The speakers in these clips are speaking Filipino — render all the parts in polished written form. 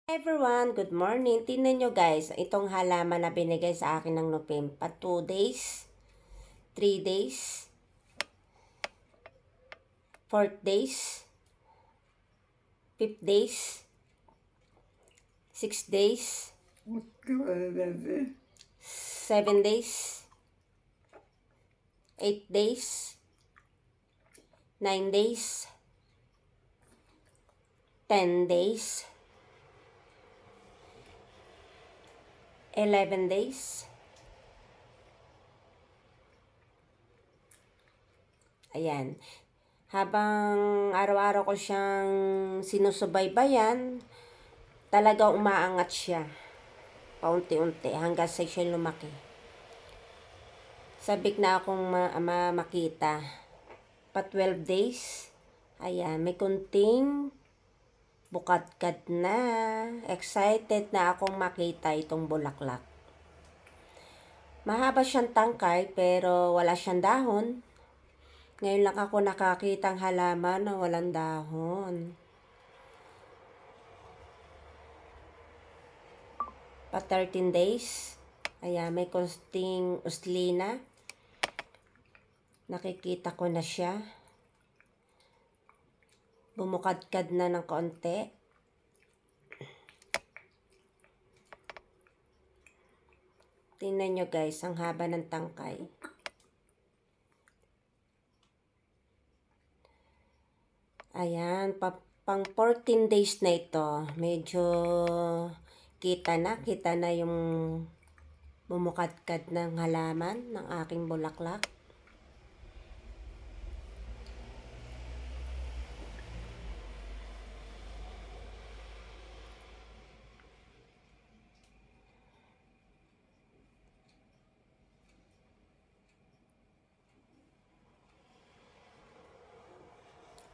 Everyone, good morning. Tingnan nyo guys, itong halaman na binigay sa akin ng Nupim. Pa 2 days, 3 days, 4th days, 5th days, 6 days, 7 days, 8 days, 9 days, 10 days, 11 days. Ayan. Habang araw-araw ko siyang sinusubaybayan, talagang umaangat siya. Paunti-unti hanggang sa siya lumaki. Sabik na akong makita. Pa 12 days. Ayan, may kunting bukadkad na. Excited na akong makita itong bulaklak. Mahaba siyang tangkay pero wala siyang dahon. Ngayon lang ako nakakitang halaman na walang dahon. Pa 13 days. Ayan, may kunting uslina. Nakikita ko na siya. Bumukadkad na ng konti. Tingnan nyo guys, ang haba ng tangkay. Ayan, pang 14 days na ito. Medyo kita na yung bumukadkad ng halaman ng aking bulaklak.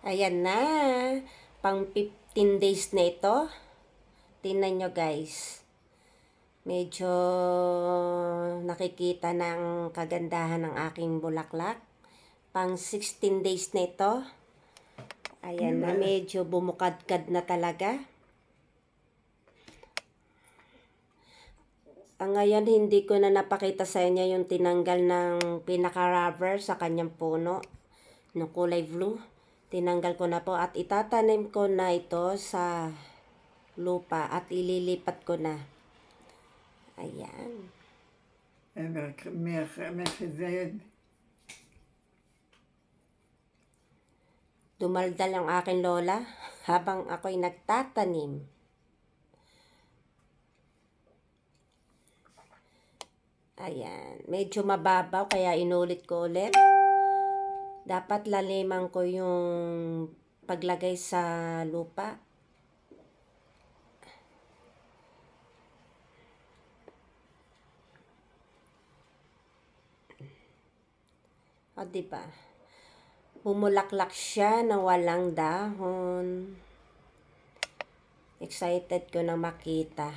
Ayan na. Pang 15 days na ito. Tingnan nyo guys. Medyo nakikita ng kagandahan ng aking bulaklak. Pang 16 days na ito. Ayan na. Medyo bumukadkad na talaga. Ngayon, hindi ko na napakita sa inyo yung tinanggal ng pinaka-rubber sa kanyang puno. No kulay blue. Tinanggal ko na po at itatanim ko na ito sa lupa at ililipat ko na. Ayan. Dumaldal ang aking lola habang ako'y nagtatanim. Ayan. Medyo mababaw kaya inulit ko ulit. Dapat laliman ko yung paglagay sa lupa. O, diba? Bumulaklak siya na walang dahon. Excited ko na makita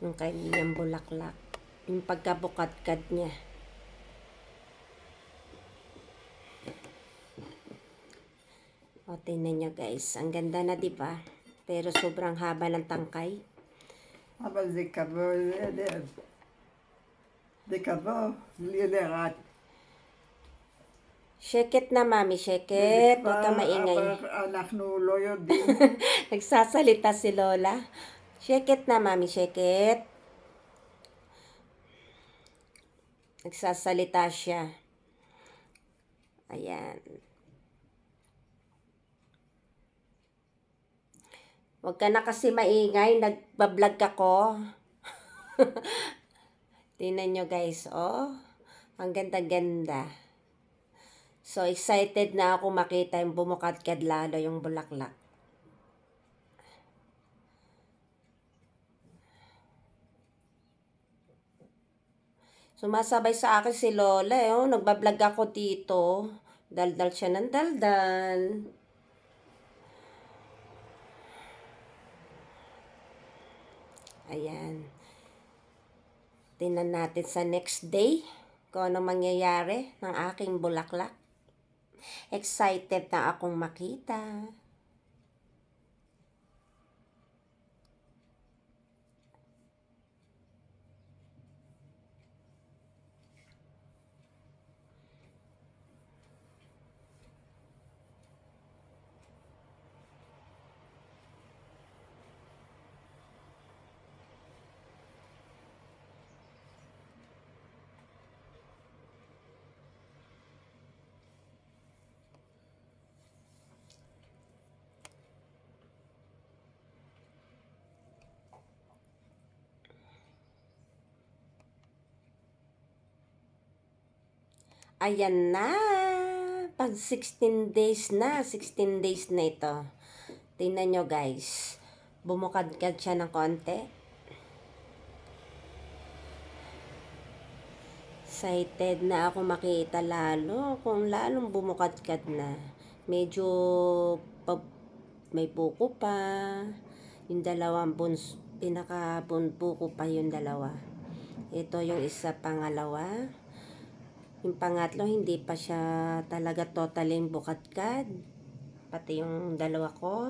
yung kanyang bulaklak. Yung pagkabukadkad niya. O, tingnan nyo guys. Ang ganda na, diba? Pero sobrang haba ng tangkay. אבל זה כבוד לב. זה כבוד לדעת. Shake it na, mami. Shake it. Huwag ka maingay. אנחנו לא יודעים. Nagsasalita si Lola. Shake it na, mami. Shake it. Nagsasalita siya. Ayan. Huwag ka na kasi maingay. Nagbablog ako. Tingnan nyo guys. Oh. Ang ganda-ganda. So, excited na ako makita yung bumukadkad lalo yung bulaklak. Sumasabay sa akin si Lola. Oh. Nagbablog ako dito. Daldal siya ng daldal. Ayan. Tingnan natin sa next day kung ano mangyayari ng aking bulaklak. Excited na akong makita. Ayan na. Pag 16 days na ito. Tingnan nyo guys. Bumukadkad siya ng konti. Excited na ako makita lalo. Kung lalong bumukadkad na. Medyo may buko pa. Yung dalawang pinaka-buko pa yung dalawa. Ito yung isa, pangalawa. Yung pangatlo, hindi pa siya talaga totally bukadkad. Pati yung dalawa ko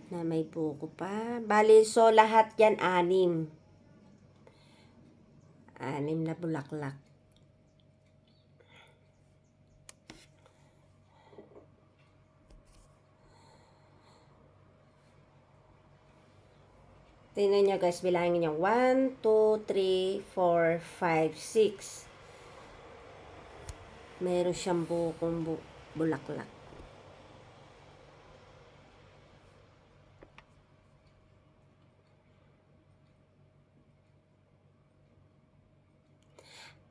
na may buko pa. Bali, so lahat yan 6. 6 na bulaklak. Tingnan nyo guys, bilangin nyo. 1, 2, 3, 4, 5, 6. Meron siyang bukong bulaklak.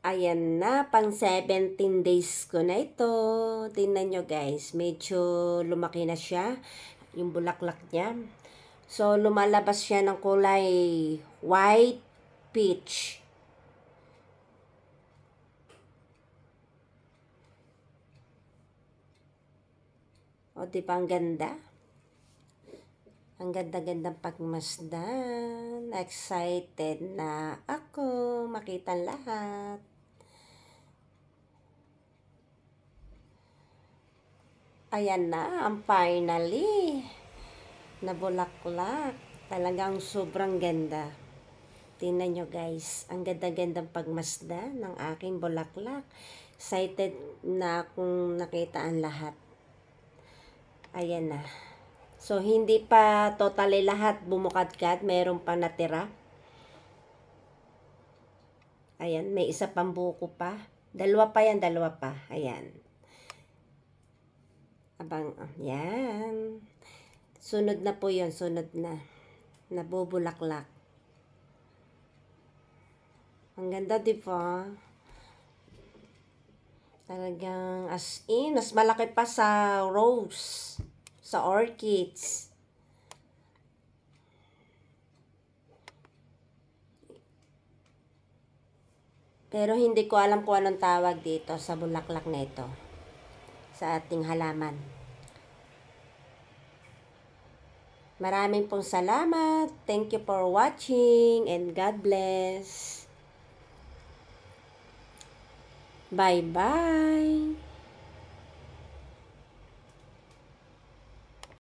Ayan na, pang 17 days ko na ito. Tingnan nyo guys, medyo lumaki na siya. Yung bulaklak niya. So, lumalabas siya ng kulay white peach. O, diba ang ganda? Ang ganda-gandang pagmasdan. Excited na ako makita lahat. Ayan na, ang finally na bulaklak. Talagang sobrang ganda. Tingnan nyo guys, ang ganda-gandang pagmasdan ng aking bulaklak. Excited na akong nakita ang lahat. Ayan na. So, hindi pa totally lahat bumukadkad. Meron pa natira. Ayan, may isa pang buko pa. Dalawa pa yan, dalawa pa. Ayan. Abang, yan. Sunod na po yun, sunod na. Nabubulaklak. Ang ganda, diba? Talagang as in, mas malaki pa sa rose, sa orchids. Pero hindi ko alam kung anong tawag dito sa bulaklak na ito. Sa ating halaman. Maraming pong salamat. Thank you for watching and God bless. Bye-bye.